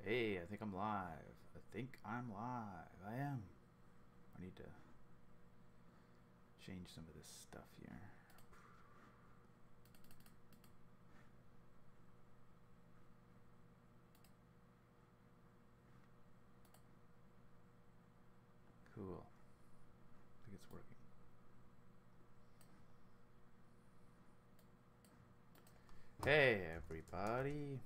Hey, I think I'm live. I think I'm live. I am. I need to change some of this stuff here. Cool. I think it's working. Hey, everybody.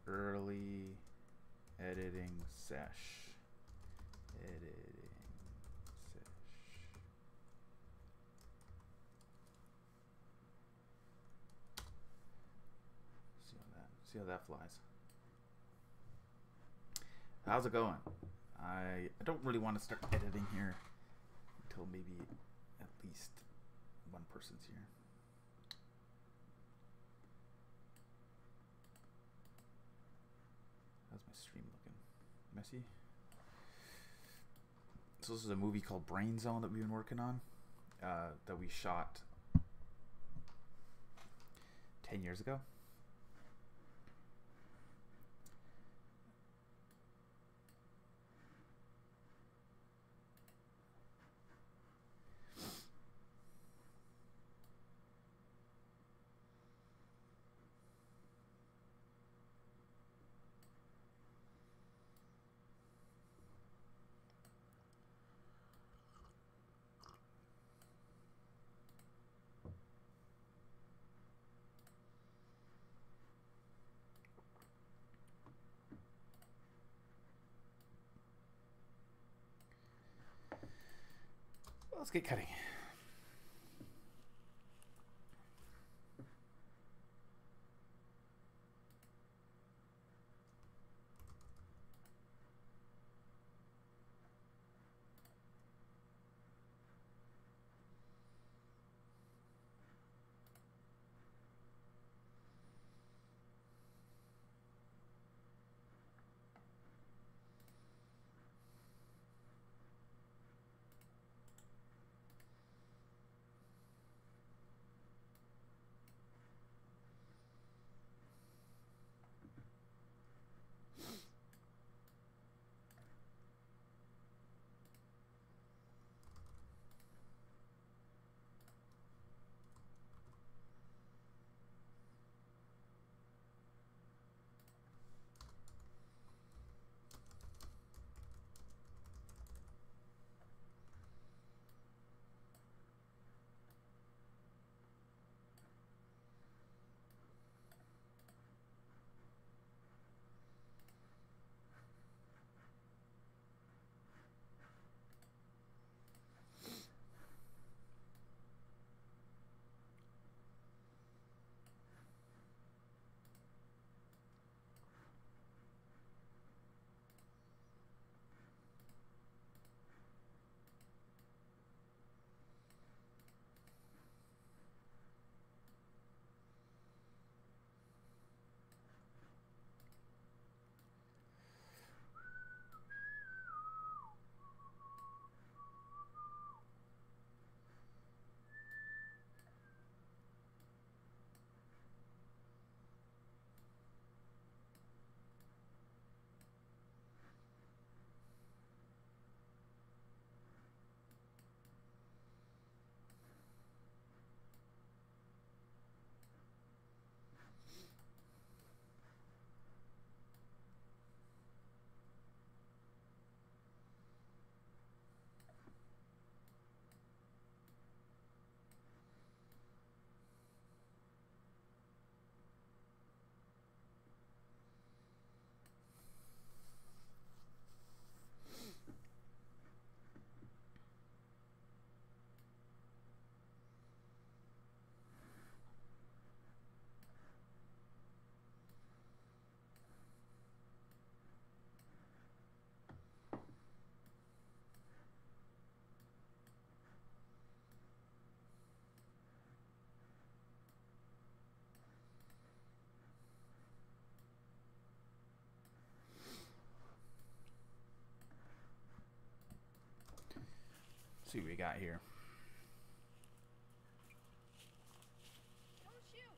Early editing sesh. Editing sesh. See how that flies. How's it going? I don't really want to start editing here until maybe at least one person's here. How's my stream looking? Messy? So this is a movie called BRAINZONE that we've been working on, that we shot 10 years ago. Let's get cutting. See what we got here. Don't shoot.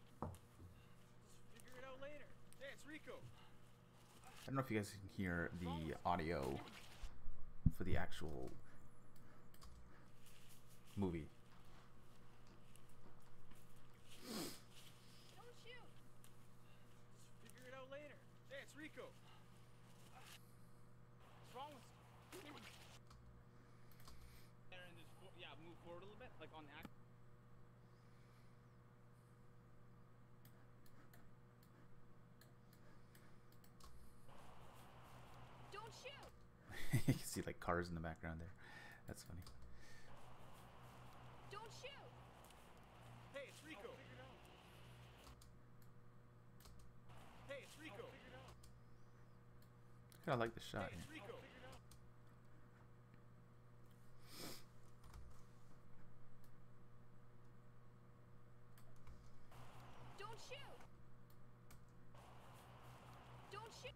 I don't know if you guys can hear the audio for the actual movie. Don't shoot. Just figure it out later. Hey, it's Rico. What's wrong with you? And just yeah, move forward a little bit, like on the act. Don't shoot. You can see like cars in the background there. That's funny. Don't shoot. Hey, it's Rico. Hey, it's Rico. I kind of like the shot Hey, it's here. Rico. Don't shoot. Don't shoot.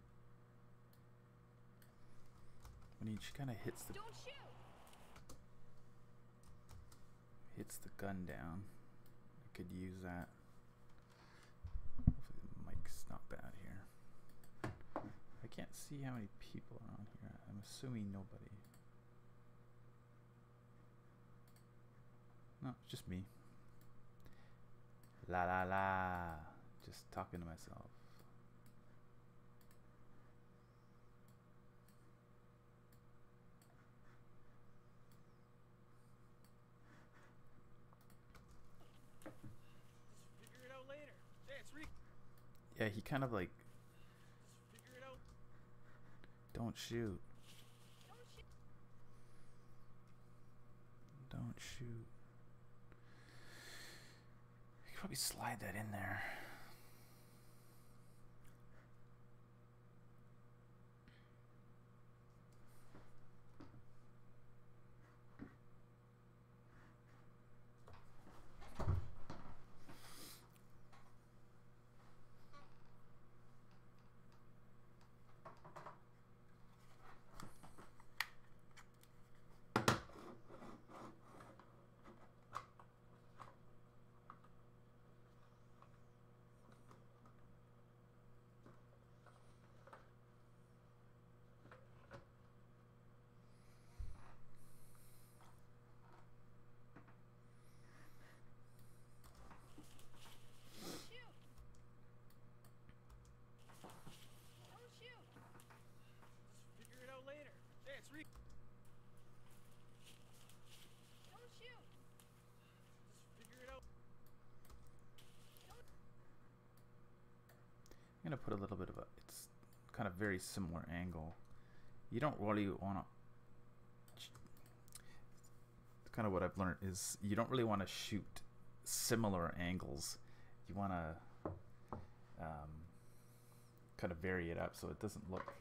When she kind of hits the Don't shoot. gun down, I could use that. Hopefully the mic's not bad here. I can't see how many people are on here. I'm assuming nobody. No, it's just me. La la la. Just talking to myself. Figure it out later. Hey, it's Rico. Yeah, he kind of like, Figure it out. don't shoot. Don't shoot. Don't shoot. You could probably slide that in there. Don't shoot. Don't shoot. Just figure it out later. Hey, it's Rico. Don't shoot. Just figure it out. Don't. I'm gonna put a little bit of a, it's kind of very similar angle. You don't really want to, kind of what I've learned is you don't really want to shoot similar angles. You want to kind of vary it up so it doesn't look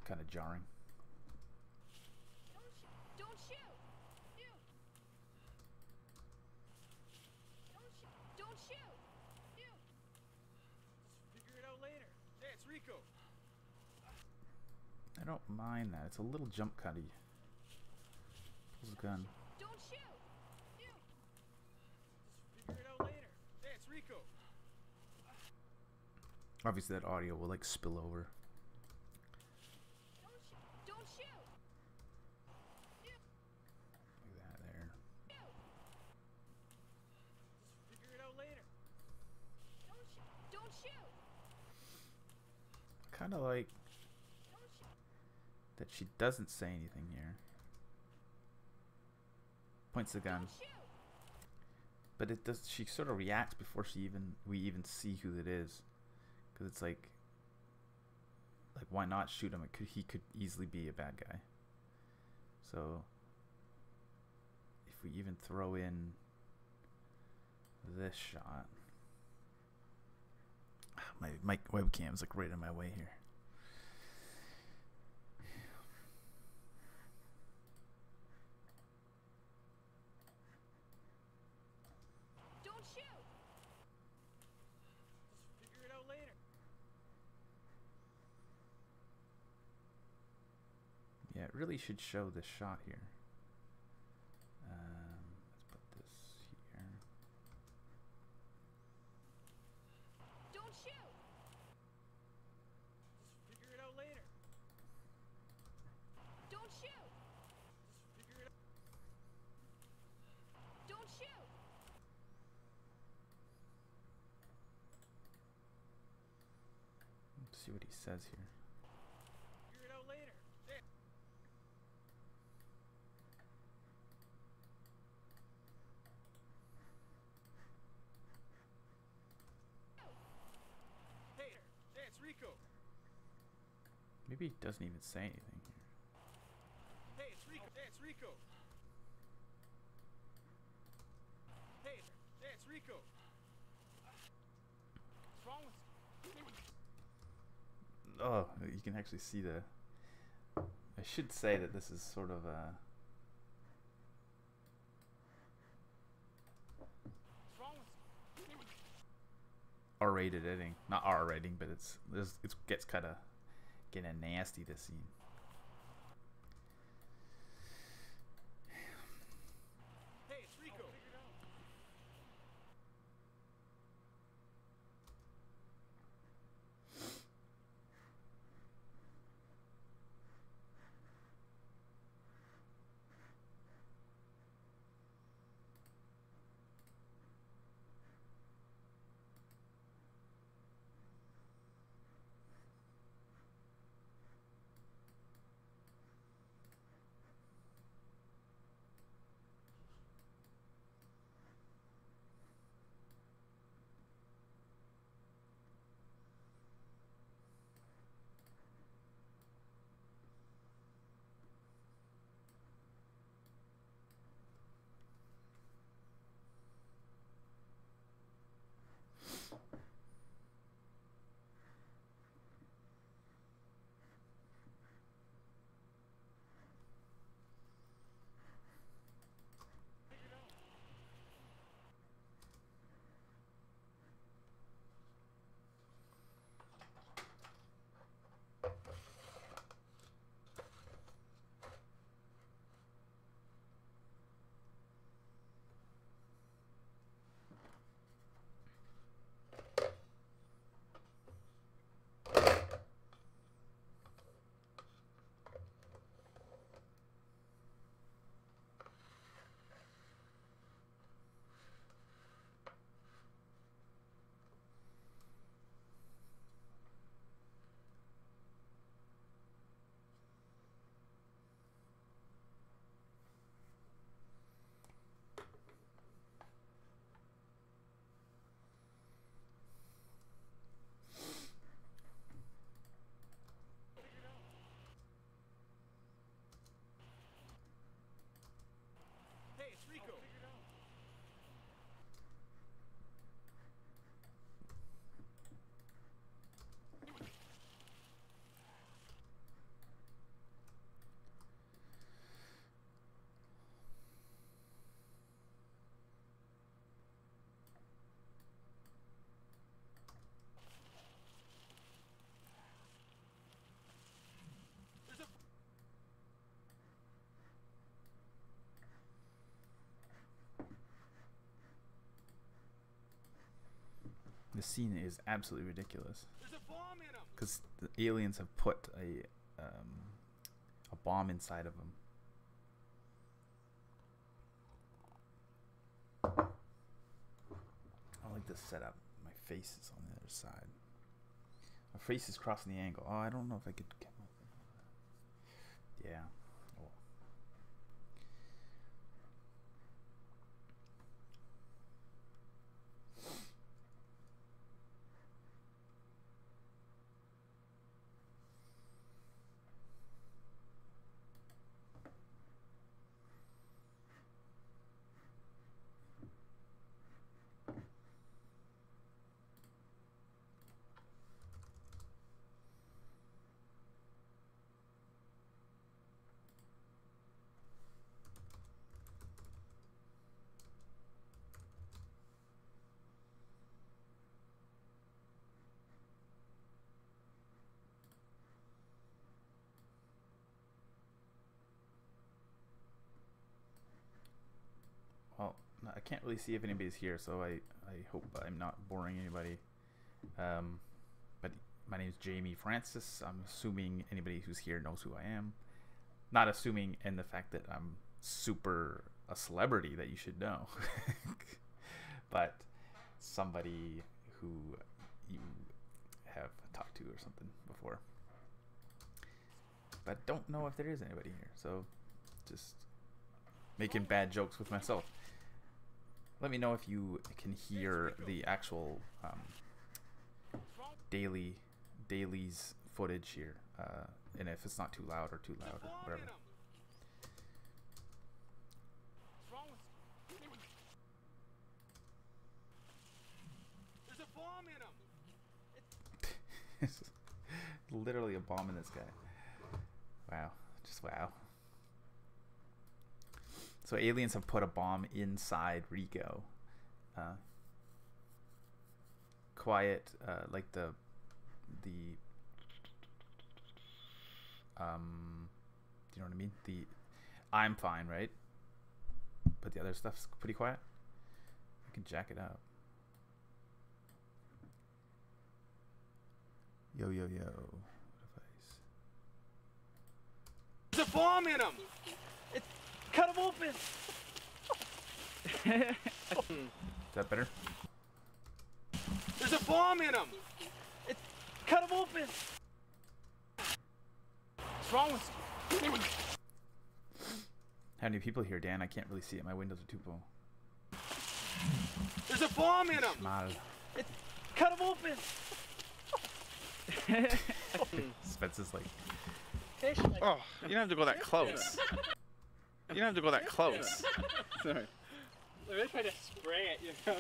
kind of jarring. Don't shoot. Don't shoot. Shoot. Don't shoot. Don't shoot. Shoot. Just figure it out later. Hey, it's Rico. I don't mind that. It's a little jump cutty. Pulls a gun. Don't shoot. Shoot. Just figure it out later. Hey, it's Rico. Obviously that audio will like spill over. Don't shoot. Don't shoot. Shoot. Like that there. Shoot. Just figure it out later. Don't shoot. Don't shoot. Kind of like Don't shoot. that she doesn't say anything here. Points the gun. Don't shoot. But it does. She sort of reacts before we even see who it is, because it's like why not shoot him? He could easily be a bad guy. So if we even throw in this shot, my webcam's like right in my way here. Don't shoot. Just figure it out later. Yeah, it really should show this shot here. Let's put this here. See what he says here. Figure it out later. There. Hey, that's Rico. Maybe he doesn't even say anything here. Hey, it's Rico. That's Rico. Hey, that's Rico. What's wrong with you? Oh, you can actually see the... I should say that this is sort of a... What's wrong with you? R-rated editing. Not R rating, but it gets kind of getting nasty, this scene. Hey, it's Rico. Figure it out. Hey, it's Rico. Figure it out. There's a... This scene is absolutely ridiculous. There's a bomb in him. Because the aliens have put a bomb inside of them. I like this setup. My face is on the other side. My face is crossing the angle. Oh, I don't know if I could get my... Yeah. Oh. Well, I can't really see if anybody's here, so I hope I'm not boring anybody. But my name is Jamie Francis. I'm assuming anybody who's here knows who I am. Not assuming in the fact that I'm super a celebrity that you should know. But somebody who you have talk to or something before. But don't know if there is anybody here, so just making bad jokes with myself. Let me know if you can hear the actual dailies footage here, and if it's not too loud or whatever. There's a bomb in him. It's literally a bomb in this guy. Wow, just wow. So aliens have put a bomb inside Rico. Quiet, like the do you know what I mean? I'm fine, right? But the other stuff's pretty quiet. I can jack it up. Yo, yo, yo. There's a bomb in him. Cut him open. Is that better? There's a bomb in him. Cut him open. What's wrong with you? How many people here, Dan? I can't really see it. My windows are too full. There's a bomb in him. Cut him open. Spence is like... Oh, you don't have to go that close. You don't have to go that close. Sorry. They're really trying to spray it, you know?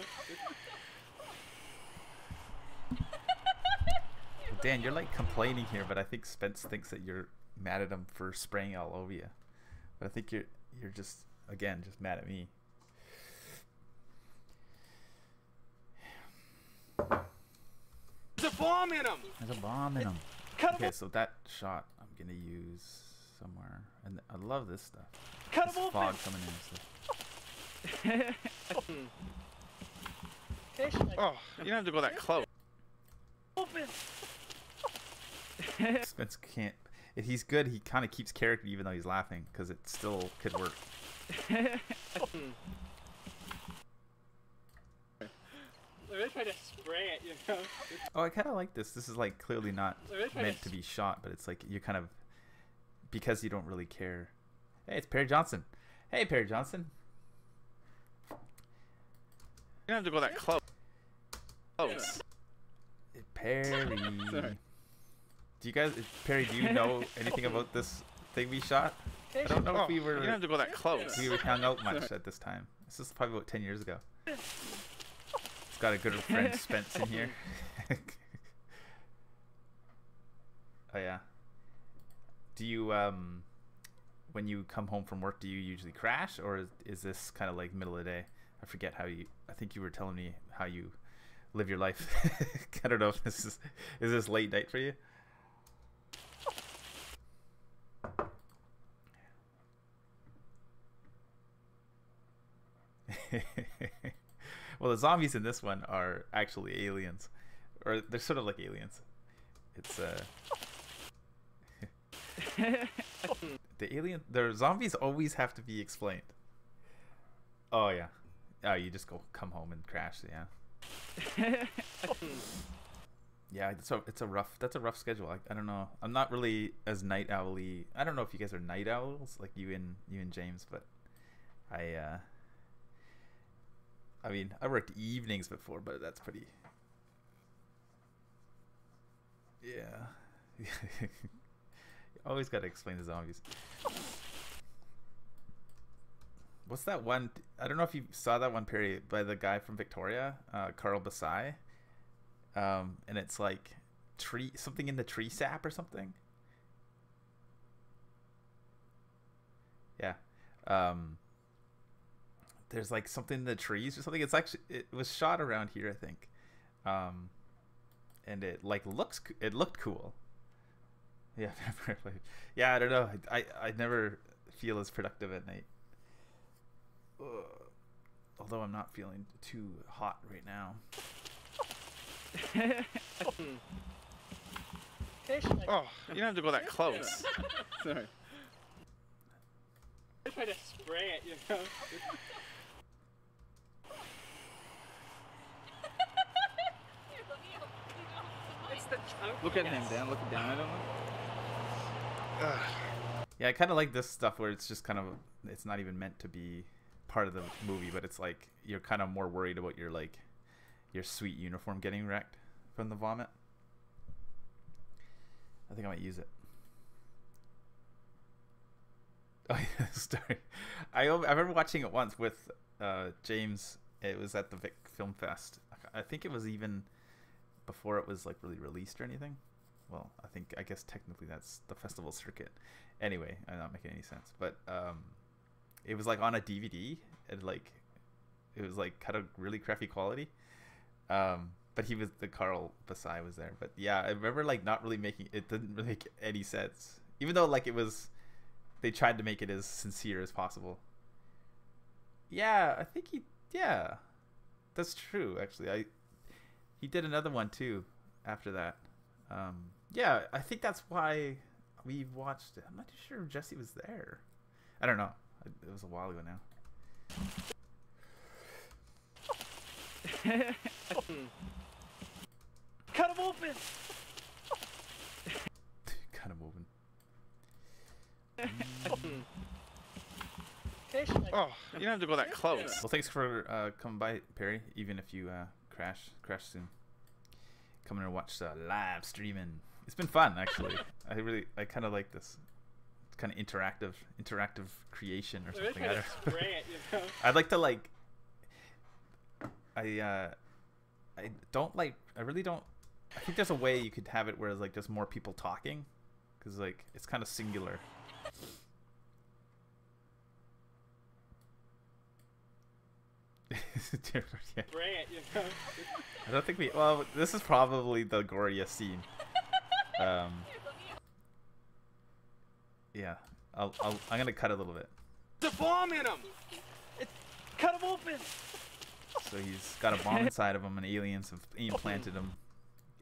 Dan, you're like complaining here, but I think Spence thinks that you're mad at him for spraying all over you. But I think you're just, again, just mad at me. There's a bomb in him. There's a bomb in him. Okay, so that shot I'm gonna use somewhere, and I love this stuff. Cut This him open. fog coming in and stuff. Oh, you don't have to go that close. Open. Spence can't. If he's good, he kind of keeps character even though he's laughing, because it still could work. They're really trying to spray it, you know? Oh, I kind of like this. This is like clearly not They're really trying meant to be shot, but it's like you kind of, because you don't really care. Hey, it's Perry Johnson. Hey, Perry Johnson. You don't have to go that close. Close. Perry. Sorry. Do you guys, Perry, do you know anything about this thing we shot? I don't know Oh, if we you don't have to go that close. hung out much at this time. This is probably about 10 years ago. It's got a good friend Spence in here. Oh yeah. Do you when you come home from work, do you usually crash, or is this kind of like middle of the day? I forget how you. I think you were telling me how you live your life. I don't know if this is this late night for you? Well, the zombies in this one are actually aliens, or they're sort of like aliens. It's the zombies always have to be explained. Oh yeah. Oh, you just come home and crash. Yeah. Yeah, that's a rough schedule. I don't know. I'm not really as night owl-y. I don't know if you guys are night owls like you and James, but I mean, I worked evenings before, but that's pretty. Yeah. You always got to explain the zombies. What's that one? I don't know if you saw that one, Perry, by the guy from Victoria, Carl Basai. And it's like something in the tree sap or something. Yeah. There's like something in the trees or something. It was shot around here, I think. And it like looked cool. Yeah. Yeah, I don't know. I never feel as productive at night. Although I'm not feeling too hot right now. Oh, you don't have to go that close. Sorry. They're trying to spray it, you know? Look at him, Dan. Look down at him. Yeah, I kind of like this stuff where it's just kind of, it's not even meant to be part of the movie, but it's like you're kind of more worried about your like your sweet uniform getting wrecked from the vomit. I think I might use it. Oh yeah, story. I remember watching it once with James. It was at the Vic Film Fest. I think it was even before it was like really released or anything. Well, I guess technically that's the festival circuit. Anyway, I'm not making any sense, but it was like on a DVD, and like it was like kind of really crappy quality. But he was, the Carl Basai was there. But yeah, I remember like not really making it, didn't really make any sense, even though like it was, they tried to make it as sincere as possible. Yeah, I think yeah, that's true actually. He did another one too after that. Yeah, I think that's why we watched it. I'm not too sure if Jesse was there. I don't know. It was a while ago now. Cut him open! Cut him open. Oh, you don't have to go that close. Well, thanks for coming by, Perry. Even if you crash soon. Coming to watch live streaming. It's been fun actually. I kind of like this. It's kind of interactive creation or something. I don't know. I'd like to like. I don't like. I really don't. I think there's a way you could have it where it's like just more people talking, because like it's kind of singular. Yeah. I don't think we. Well, this is probably the goriest scene. Yeah, I'm gonna cut a little bit. There's a bomb in him! Cut him open! So he's got a bomb inside of him, and aliens have implanted him,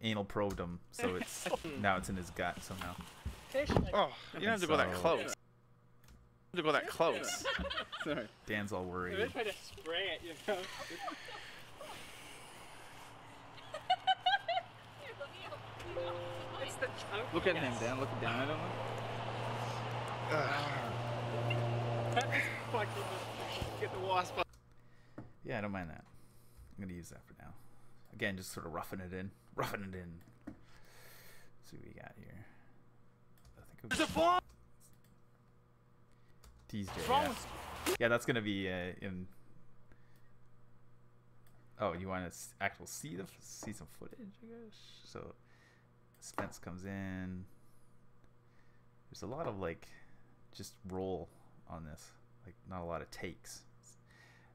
anal probed him, so it's now it's in his gut somehow. Oh, you don't have to go that close. You don't have to go that close. Sorry. Dan's all worried. They're trying to spray it, you know? It's the chunk. Look at him, Dan. Look down at him. Get the wasp up. Yeah, I don't mind that. I'm gonna use that for now. Again, just sort of roughing it in. Let's see what we got here. I think There's a bomb! TJ. Yeah. Yeah, that's gonna be in. Oh, you want to actually see some footage, I guess. So Spence comes in. There's a lot of like just roll on this, like not a lot of takes.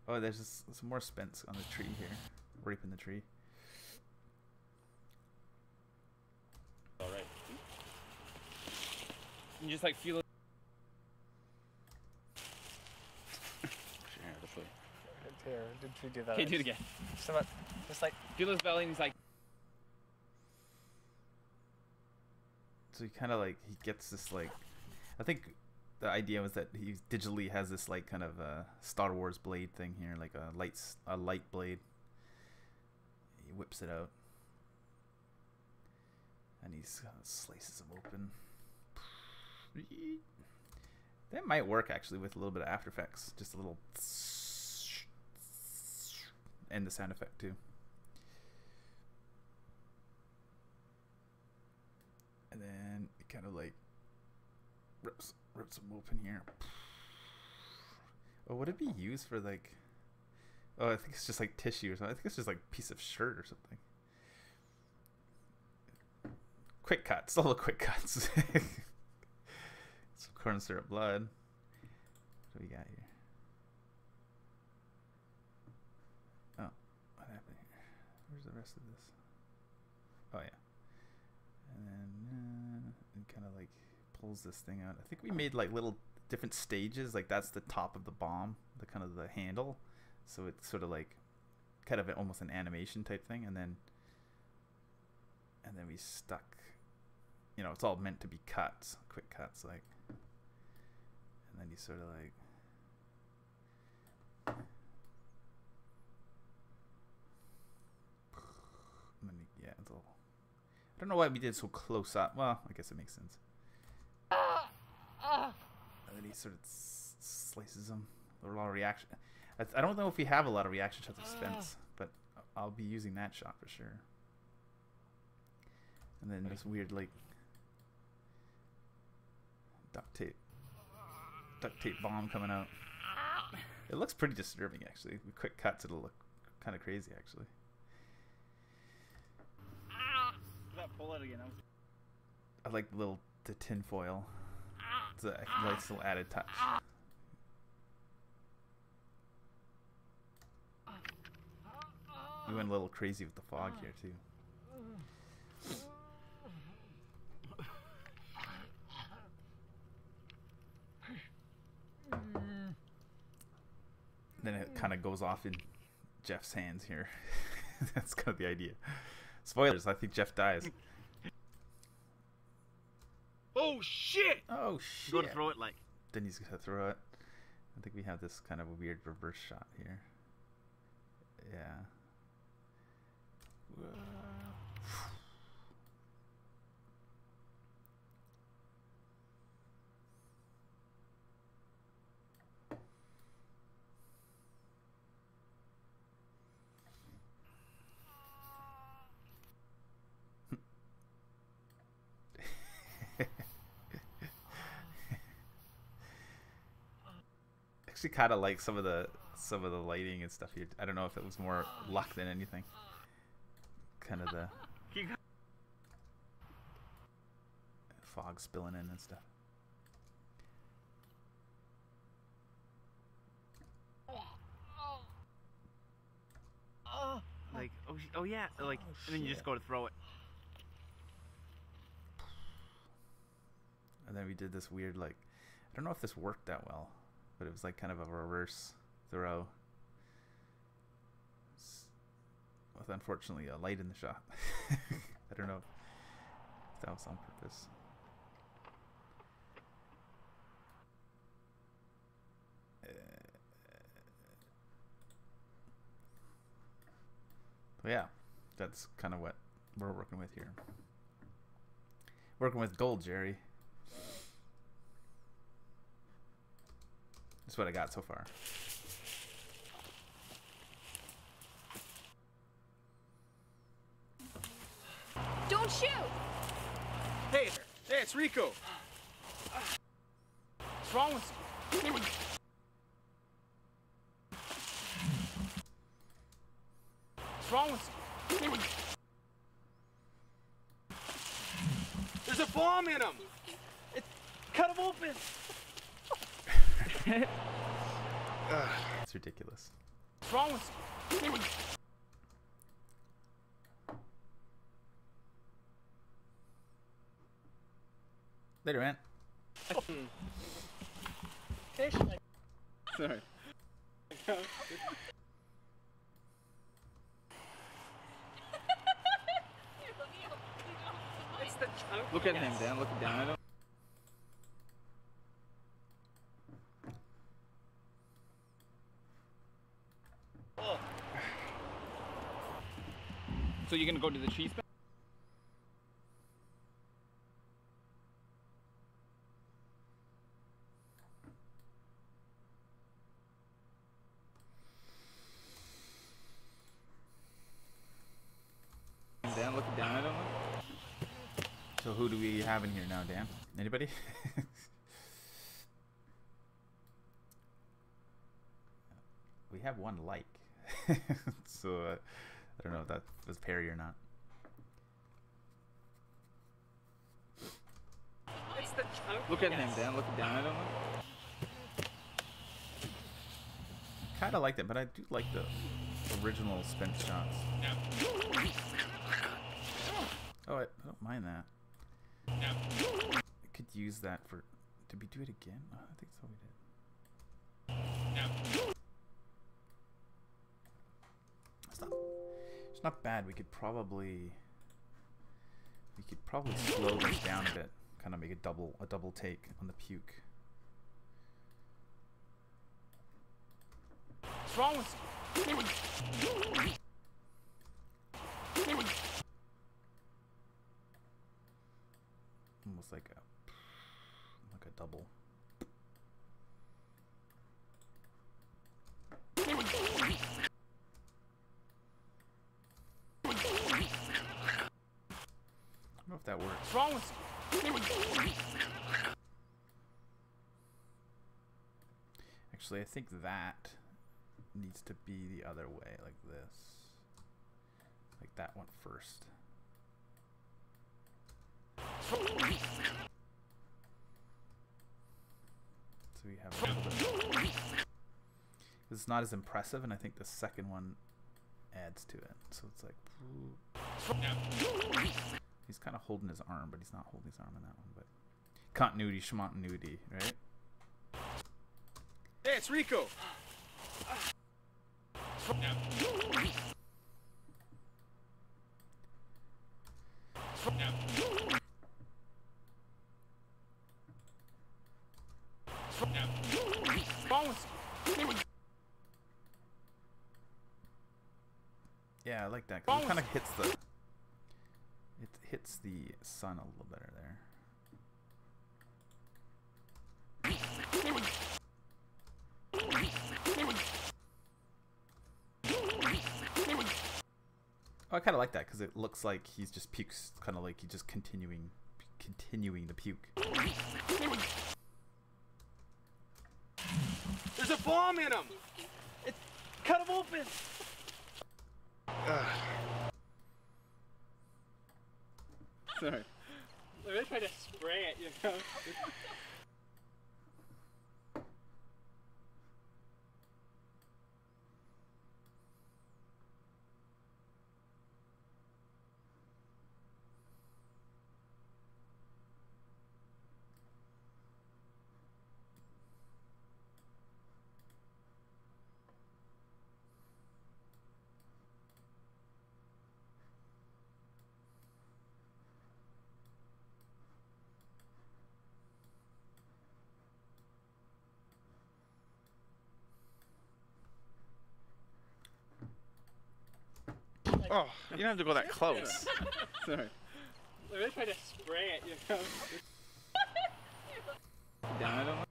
Oh, there's just some more Spence on the tree here, raping the tree. All right. You just like feel it. Here, did we do that? Okay, do it again. Just like Feel his belly and he's like. So he kind of like, he gets this like, I think the idea was that he digitally has this like kind of Star Wars blade thing here, like a light blade. He whips it out, and he slices them open. That might work actually with a little bit of After Effects, just a little, and the sound effect too. And then it kind of like rips them open here. Oh, would it be used for like? Oh, I think it's just like tissue or something. I think it's just like a piece of shirt or something. Quick cuts, all the quick cuts. Some corn syrup blood. What do we got here? Oh, what happened here? Where's the rest of this? Oh yeah. And then it kind of like pulls this thing out. I think we made like little different stages. Like that's the top of the bomb, the kind of the handle. So it's sort of like kind of almost an animation type thing. And then we stuck, you know, it's all meant to be cuts, quick cuts, like, and then you sort of like, and then yeah, it's all, I don't know why we did so close up. Well, I guess it makes sense. And then he sort of slices them. There are a lot of reaction. I don't know if we have a lot of reaction shots of Spence, but I'll be using that shot for sure. And then this weird like duct tape bomb coming out. It looks pretty disturbing actually. With quick cuts, it'll look kind of crazy actually. Pull it again. I like the tin foil. It's a nice little added touch. We went a little crazy with the fog here too. Then it kind of goes off in Jeff's hands here. That's kind of the idea. Spoilers, I think Jeff dies. Oh shit! Oh shit! Go to throw it like. Then he's gonna throw it. I think we have this kind of a weird reverse shot here. Yeah. Actually kind of like some of the lighting and stuff here. I don't know if it was more luck than anything. Kind of the fog spilling in and stuff. Like oh yeah, like and then you just go to throw it. And then we did this weird like, I don't know if this worked that well, but it was like kind of a reverse throw. With unfortunately a light in the shot. I don't know if that was on purpose. But yeah, that's kind of what we're working with here. Working with gold, Jerry. That's what I got so far. Don't shoot! Hey, it's Rico. What's wrong with you? What's wrong with you? There's a bomb in him. Cut him open. It's ridiculous. What's wrong with you? Later, man. Sorry. Look at him, Dan. Look down at him. So you're gonna go to the cheese bag? Dan, look down at him. So who do we have in here now, Dan? Anybody? We have one like. So I don't know if that was Perry or not. Look at him, Dan. Look down at him. Kind of like that, but I do like the original Spence shots. Oh, I don't mind that. I could use that for. Did we do it again? Oh, I think so. We did. It's not bad. We could probably slow this down a bit. Kind of make a double take on the puke. What's wrong with you? almost like a double. I don't know if that works. What's wrong with Actually, I think that needs to be the other way, like this. Like that one first. So we have a little bit. It's not as impressive, and I think the second one adds to it. So it's like, he's kind of holding his arm, but he's not holding his arm in that one. But continuity, schmontinuity, right? Hey, it's Rico. Yeah, I like that. 'Cause it kind of hits the. It hits the sun a little better there. Oh, I kind of like that because it looks like he's just pukes, kind of like he's just continuing to puke. There's a bomb in him. Cut him open. Sorry. They're really trying to spray it, you know. Oh, you don't have to go that close. Sorry. They're really trying to spray it, you know. Down, I don't know.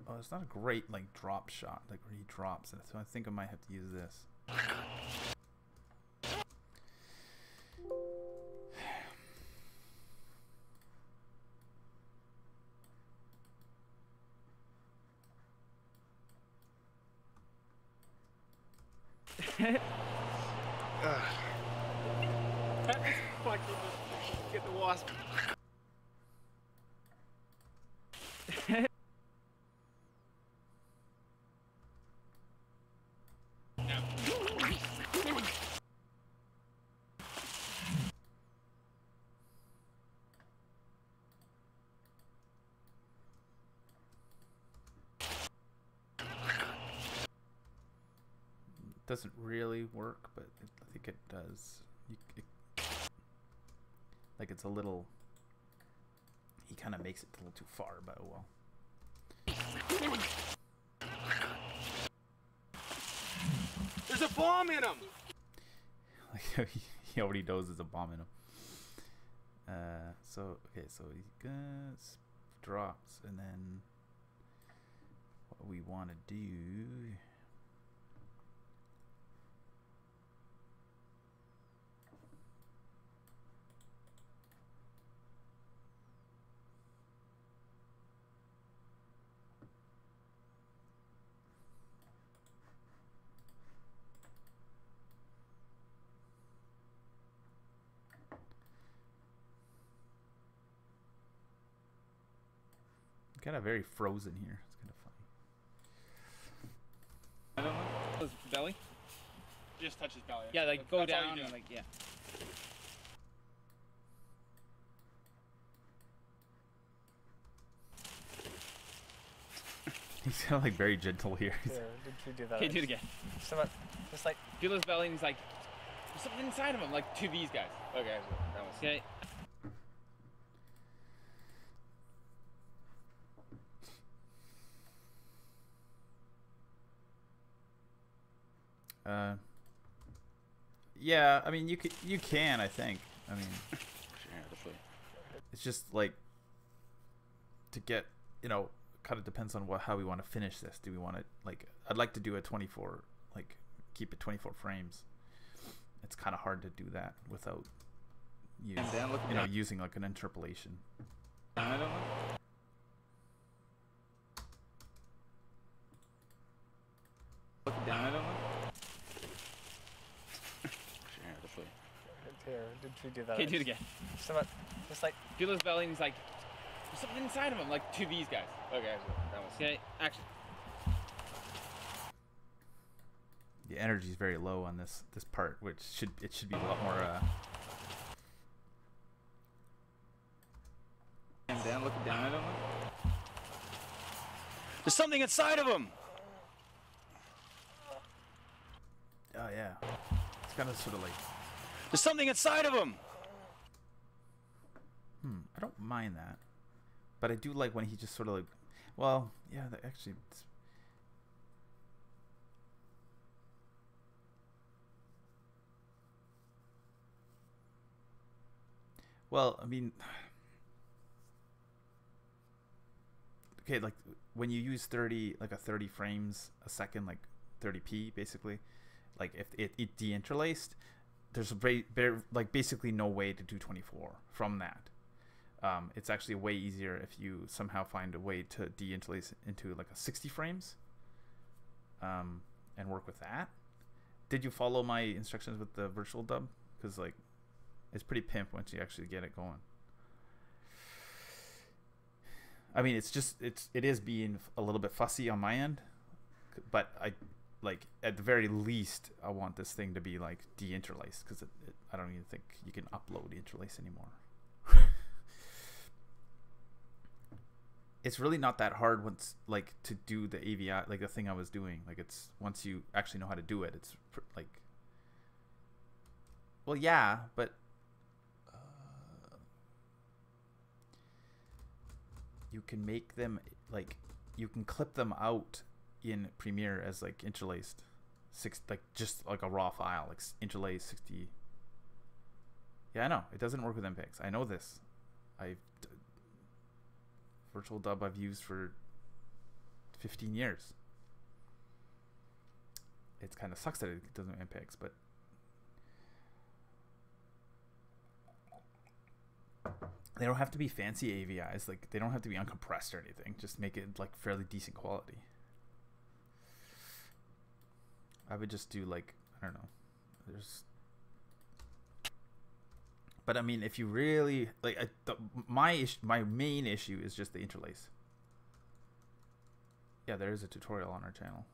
Oh, it's not a great like drop shot, like where he drops it. So I think I might have to use this. Get the wasp. Doesn't really work, but I think it does. Like it's a little. He kind of makes it a little too far, but oh well. There's a bomb in him. Like he already knows there's a bomb in him. So okay, so he goes, drops, and then what we want to do. Kind of very frozen here. It's kind of funny. I don't know. His belly? Just touch his belly. Yeah, like go That's all you down do. and like, yeah. He's kind of like very gentle here. Here, did you do that? Okay, do it again. Someone, just like, Feel his belly and he's like, There's something inside of him, like to these guys. Okay, that was Okay. Yeah, I mean, you can, I think. I mean, it's just like to get, you know, kind of depends on how we want to finish this. Do we want to, like, I'd like to do a 24, like, keep it 24 frames. It's kind of hard to do that without using like an interpolation. I don't know. Look down, I don't know. Here, did we do that? Okay, do it again. Just like. Feel his belly, and he's like, there's something inside of him, like to these guys. Okay, that was Okay, action. The energy is very low on this part, which should be a lot more. Dan, look down, I don't know. There's something inside of him. Oh yeah, it's kind of sort of like. There's something inside of him. I don't mind that, but I do like when he just sort of like, well, yeah, actually. Well, I mean, okay, like when you use 30 frames a second, like 30p basically, like if it deinterlaced, there's like basically no way to do 24 from that. It's actually way easier if you somehow find a way to deinterlace into like a 60 frames, and work with that. Did you follow my instructions with the virtual dub? Because like, it's pretty pimp once you actually get it going. I mean, it is being a little bit fussy on my end, but I like at the very least I want this thing to be like deinterlaced, because I don't even think you can upload interlace anymore. It's really not that hard once like to do the AVI, like the thing I was doing. Like it's once you actually know how to do it, it's like, well, yeah, but you can make them like, you can clip them out in Premiere as like interlaced, like just like a raw file, like interlaced 60. Yeah, I know it doesn't work with MPEGs. I know this. Virtual dub I've used for 15 years. It kind of sucks that it doesn't have MPEGs, but they don't have to be fancy AVIs. Like they don't have to be uncompressed or anything. Just make it like fairly decent quality. I would just do like, I don't know. But I mean, if you really like, my main issue is just the interlace. Yeah, there is a tutorial on our channel.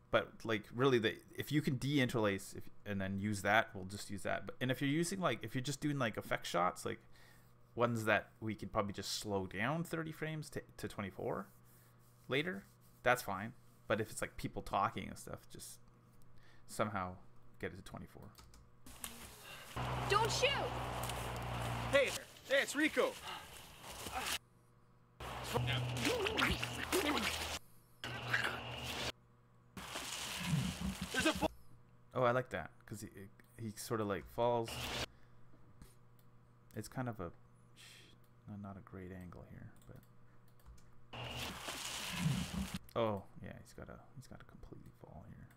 But like, really, if you can de-interlace and then use that, we'll just use that. And if you're using like, if you're just doing like effect shots, like ones that we could probably just slow down 30 frames to 24 later, that's fine. But if it's like people talking and stuff, just somehow get it to 24. Don't shoot! Hey, it's Rico. There's a ball. Oh, I like that because he sort of like falls. It's kind of a not a great angle here, but oh yeah, he's got to completely fall here.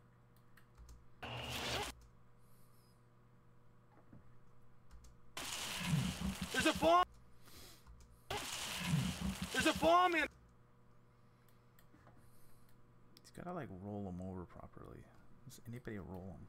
There's a bomb. There's a bomb in. He's got to like roll him over properly. Does anybody roll him?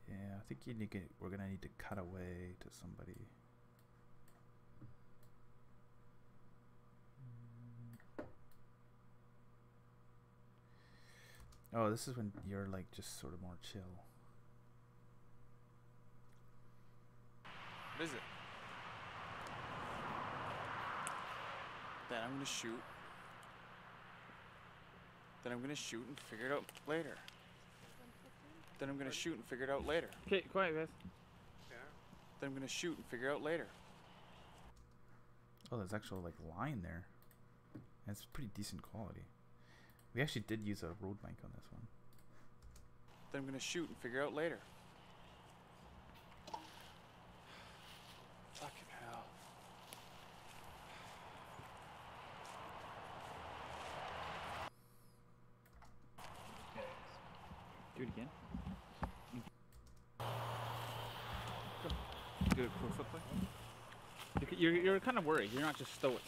Yeah, I think we're gonna need to cut away to somebody. Oh, this is when you're like just sort of more chill. What is it? Then I'm gonna shoot. Then I'm gonna shoot and figure it out later. Then I'm gonna shoot and figure it out later. Okay, quiet, guys. Then I'm gonna shoot and figure it out later. Oh, there's actual like line there. And it's pretty decent quality. We actually did use a Rode mic on this one. Then I'm gonna shoot and figure it out later. Fucking hell. Do it again. Do it for foot play. You're kind of worried. You're not just stoic.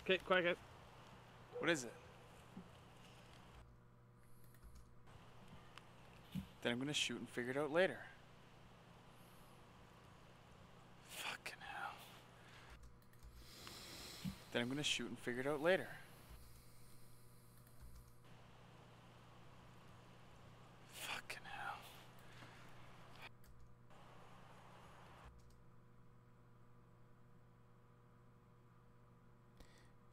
Okay, quiet, guys. What is it? Then I'm gonna shoot and figure it out later. Fucking hell. Then I'm gonna shoot and figure it out later. Fucking hell.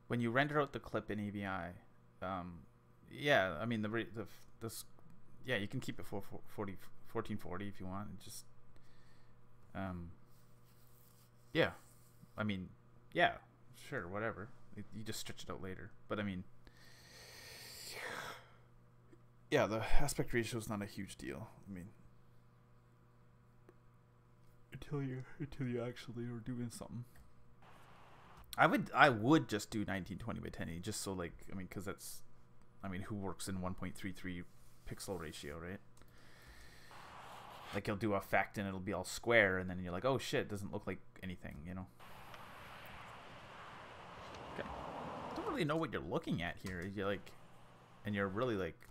When you render out the clip in AVI, yeah, I mean yeah, you can keep it for 1440 if you want. It just, yeah, I mean, yeah, sure, whatever. You just stretch it out later. But I mean, yeah, the aspect ratio is not a huge deal. I mean, until you actually are doing something. I would just do 1920 by 1080 just so like, I mean, because that's, I mean, who works in 1.33 pixel ratio, right? Like you'll do effect and it'll be all square and then you're like, oh shit, it doesn't look like anything, you know? Okay. I don't really know what you're looking at here. You're like, and you're really like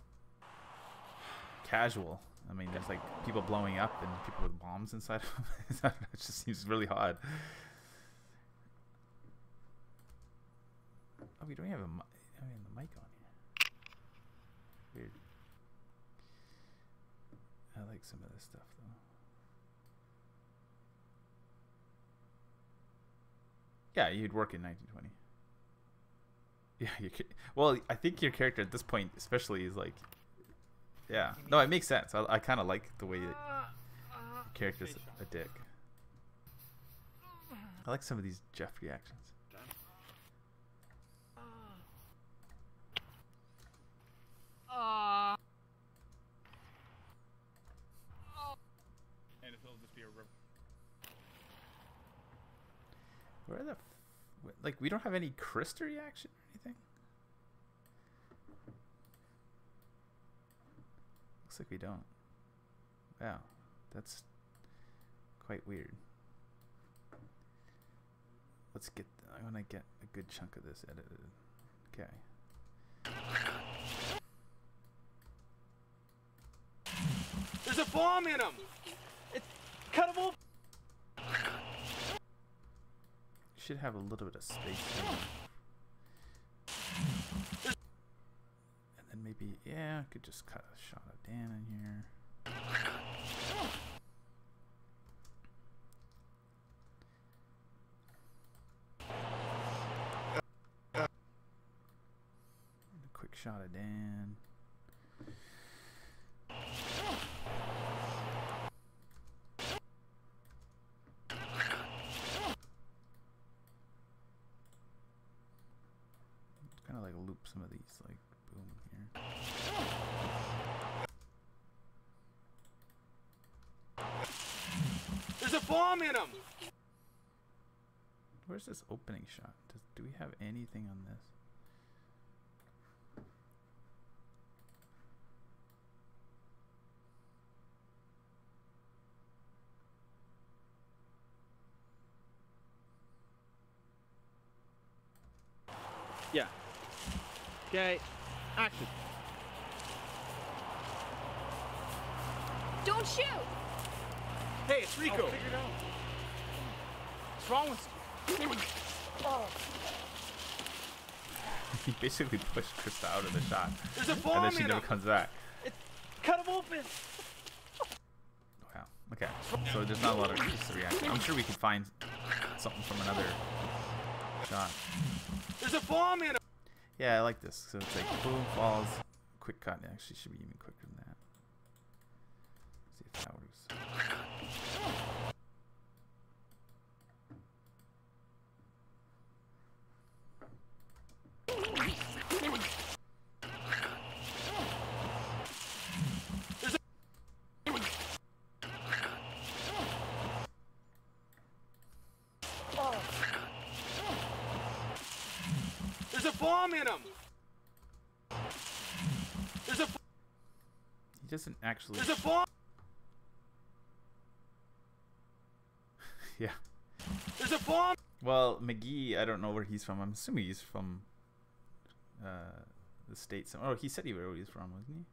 casual. I mean, there's like people blowing up and people with bombs inside of them. It just seems really odd. Oh, we don't have the mic on here. Weird. I like some of this stuff though. Yeah, you'd work in 1920. Yeah, well, I think your character at this point, especially, is like, yeah. No, it makes sense. I kind of like the way that your character's a dick. I like some of these Jeff reactions. And it'll just be a river. Where the like, we don't have any Krista reaction or anything? Looks like we don't. Wow, that's quite weird. Let's get, I want to get a good chunk of this edited. Okay. There's a bomb in him! It's cut him off! Should have a little bit of space here. And then maybe, yeah, I could just cut a shot of Dan in here. A quick shot of Dan. Kind of like loop some of these, like, boom here. There's a bomb in him! Where's this opening shot? Do we have anything on this? Yeah. Okay. Action. Don't shoot! Hey, it's Rico. Figure it out. What's wrong with you? He basically pushed Krista out of the shot. There's a And bomb then she in never him. comes back. Cut him open. Wow. Okay. So there's not a lot of Krista reaction. I'm sure we can find something from another shot. There's a bomb in him. Yeah, I like this. So it's like boom, falls, quick cut. It actually should be even quicker than that. See if that works. There's a bomb in him. There's a He doesn't actually. there's a bomb. Yeah. There's a bomb. Well, McGee, I don't know where he's from. I'm assuming he's from the States. Oh, he said where he was from, wasn't he?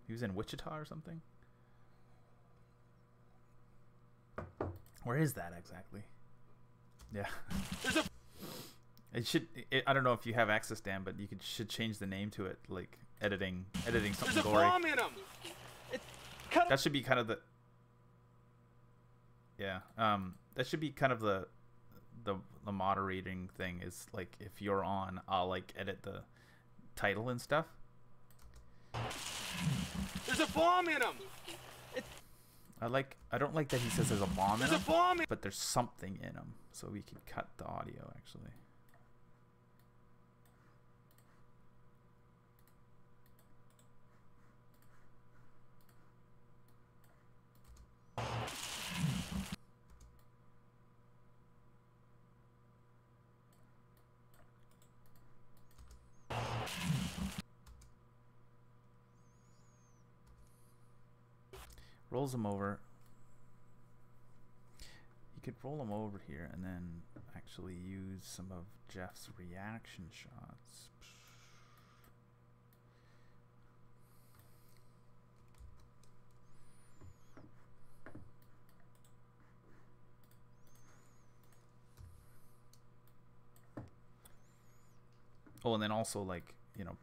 He was in Wichita or something. Where is that exactly? Yeah. There's a It should. I don't know if you have access, Dan, but you should change the name to it, like editing there's something a gory. bomb in him. Cut That should be kind of the. Yeah. That should be kind of the moderating thing. Is like if you're on, I'll like edit the title and stuff. There's a bomb in him. I don't like that he says there's a bomb in There's him, a bomb in but there's something in him, so we can cut the audio actually. Rolls him over. You could roll him over here and then actually use some of Jeff's reaction shots. Oh, and then also like, you know,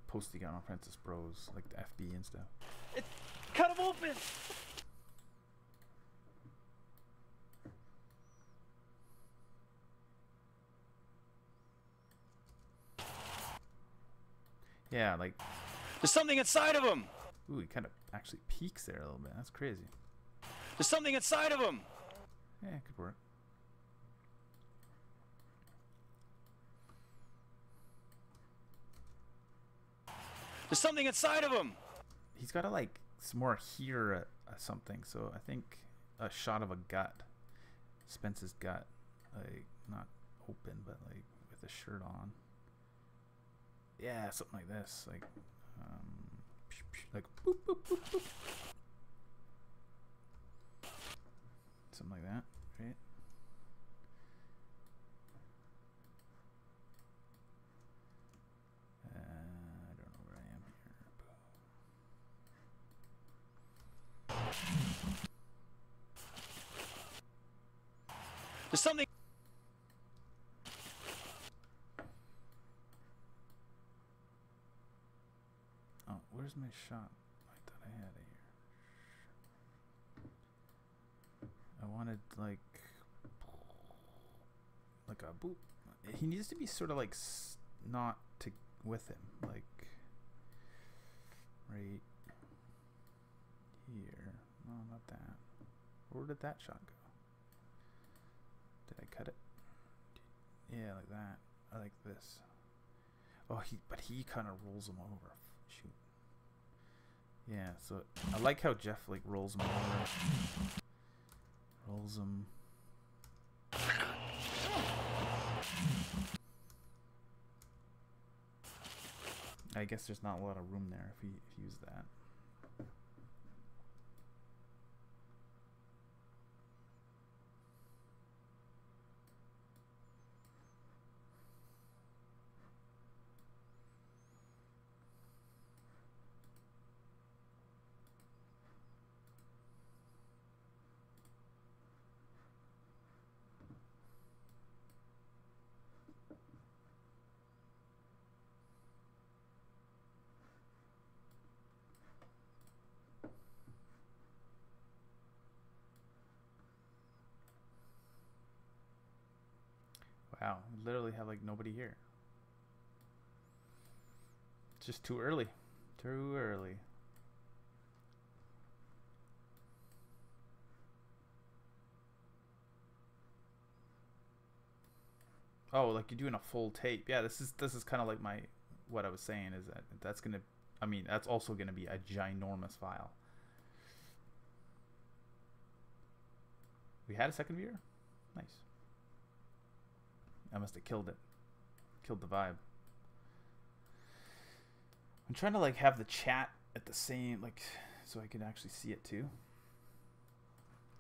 posting on Apprentice Bros, like the FB and stuff. cut him open. Yeah, like, There's something inside of him. ooh, he kind of actually peaks there a little bit. That's crazy. There's something inside of him. Yeah, it could work. There's something inside of him. He's got to like some more hear something. So I think a shot of a gut, Spence's gut, like not open but like with a shirt on. Yeah, something like this, like boop, boop, boop, boop. Something like that, right? I don't know where I am here. There's something. Oh, where's my shot? I thought I had it here. I wanted like a boop. He needs to be sort of like not to with him, like right here. No, not that. Where did that shot go? Did I cut it? Yeah, like that. I like this. Oh, but he kind of rolls him over. Shoot. Yeah, so I like how Jeff like rolls him over. Rolls him. I guess there's not a lot of room there if you use that. Wow, we literally have like nobody here. It's just too early. Too early. Oh, like you're doing a full tape. Yeah, this is kind of like what I was saying is that's gonna, I mean, that's also gonna be a ginormous file. We had a second viewer? Nice. I must have killed it. Killed the vibe. I'm trying to like have the chat at the same, like, so I can actually see it too.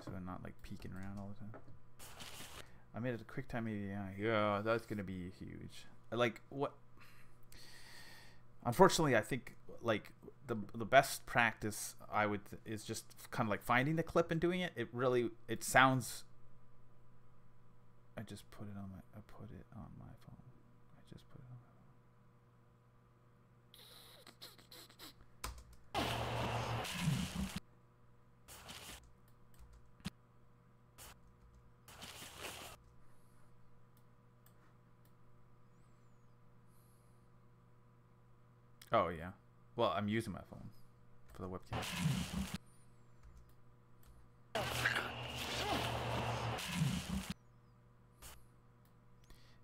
So I'm not like peeking around all the time. I made it a QuickTime AVI. Yeah, that's gonna be huge. Like what? Unfortunately, I think like the best practice is just kind of like finding the clip and doing it. It sounds. I just put it on my phone. I just put it on my phone. Oh yeah. Well, I'm using my phone for the webcam.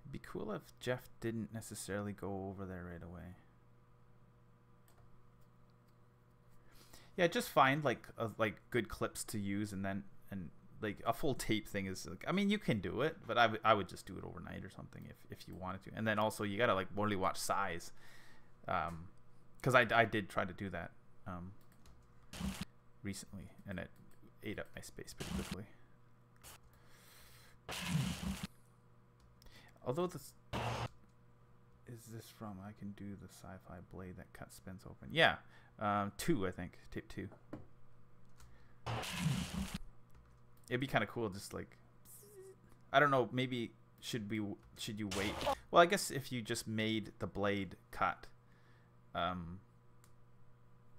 It'd be cool if Jeff didn't necessarily go over there right away. Yeah, just find like good clips to use, and like a full tape thing is like, I mean, you can do it, but I would just do it overnight or something if you wanted to. And then also you gotta like really watch size. Because I did try to do that recently, and it ate up my space pretty quickly. Although this is this from, I can do the sci-fi blade that cuts spins open. Yeah, 2 I think, tape 2. It'd be kind of cool, just like, I don't know, maybe should you wait? Well, I guess if you just made the blade cut.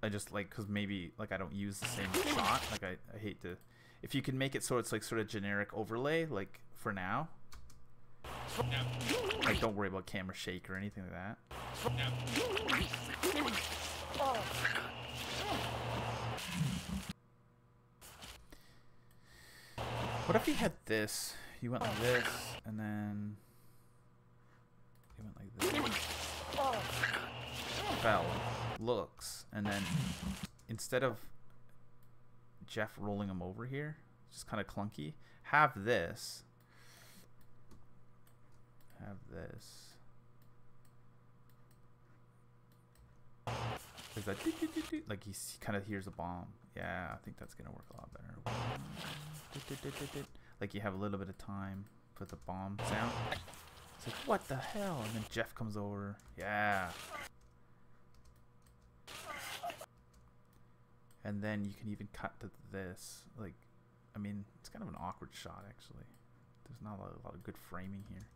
I just like, because maybe like I don't use the same shot, like I hate to, if you can make it so it's like sort of generic overlay, like for now, like don't worry about camera shake or anything like that. What if you had this, you went like this and then you went like this, fell, looks, and then instead of Jeff rolling him over here, just kind of clunky, have this is that like he kind of hears a bomb. Yeah, I think that's gonna work a lot better. Like you have a little bit of time for the bomb sound. It's like, what the hell? And then Jeff comes over. Yeah. And then you can even cut to this. Like, I mean, it's kind of an awkward shot, actually. There's not a lot of good framing here.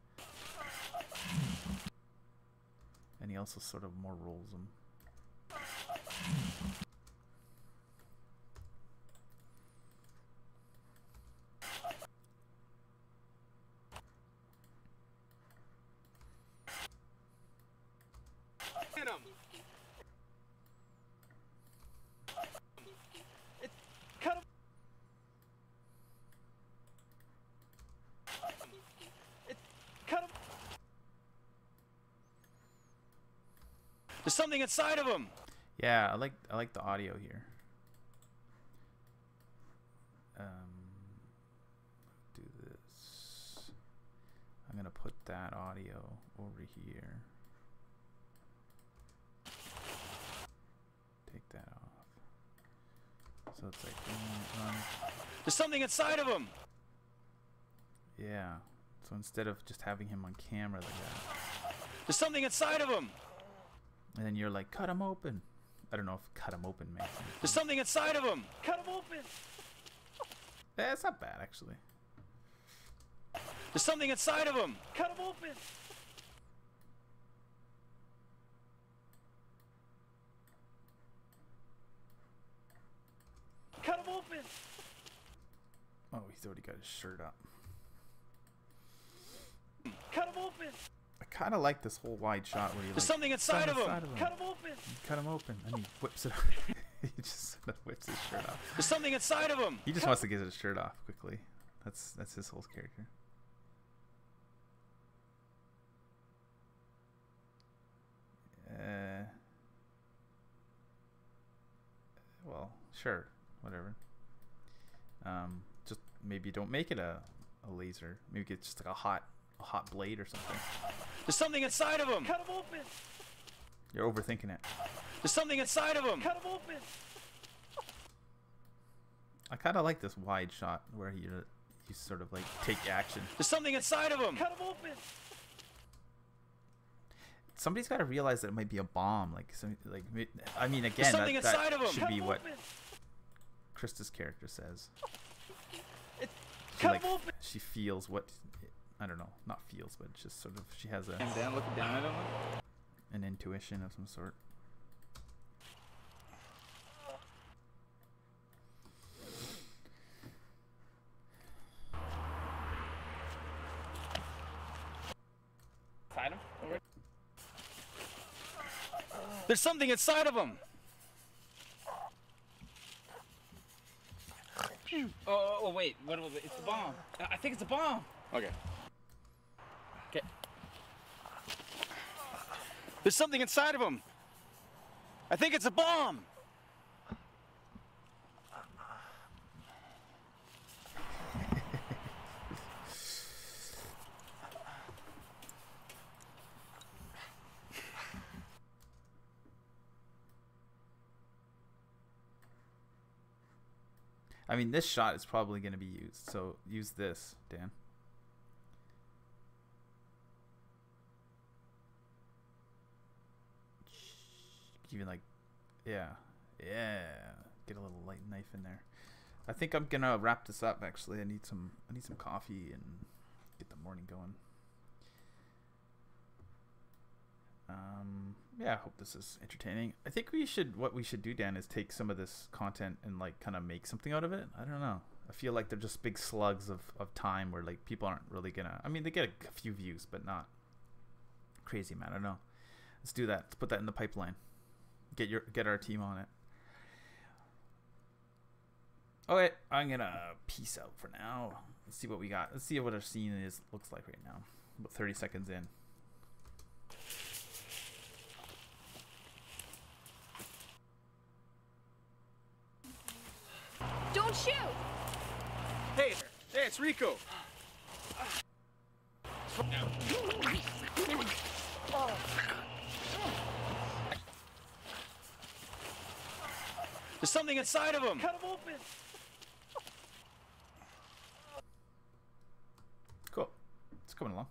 And he also sort of more rolls them. There's something inside of him. Yeah, I like the audio here. Do this. I'm gonna put that audio over here. Take that off. So it's like There's something inside of him. Yeah. So instead of just having him on camera like that. There's something inside of him. And then you're like, cut him open. I don't know if cut him open makes sense. There's something inside of him. Cut him open. Yeah, it's not bad, actually. There's something inside of him. Cut him open. Cut him open. Oh, he's already got his shirt up. Cut him open. I kind of like this whole wide shot where you There's like something inside of him. Cut Cut him open. Cut him open, and he whips it. He just sort of whips his shirt off. There's something inside of him. He just wants to get his shirt off quickly. That's his whole character. Well, sure, whatever. Just maybe don't make it a laser. Maybe get just like a hot blade or something. There's something inside of him. Cut him open. You're overthinking it. There's something inside of him. Cut him open. I kind of like this wide shot where you sort of like take action. There's something inside of him. Cut him open. Somebody's got to realize that it might be a bomb. I mean, again, that should be what Krista's character says. She feels what, I don't know, not feels, but just sort of, she has looking down at him. an intuition of some sort. Inside him? There's something inside of him. Oh, wait. What was it? It's a bomb. I think it's a bomb. Okay. Okay. There's something inside of him. I think it's a bomb. I mean, this shot is probably going to be used, so use this, Dan. Even like, yeah, get a little light knife in there. I think I'm gonna wrap this up. Actually, I need some coffee and get the morning going. Yeah, I hope this is entertaining. I think what we should do, Dan, is take some of this content and like kind of make something out of it. I don't know. I feel like they're just big slugs of time where like people aren't really gonna, I mean, they get a few views, but not crazy, man. I don't know. Let's do that. Let's put that in the pipeline. Get our team on it. Okay, I'm gonna peace out for now. Let's see what we got. Let's see what our scene looks like right now. About 30 seconds in. Don't shoot! Hey, it's Rico. There's something inside of him. Cut him open. Cool. It's coming along.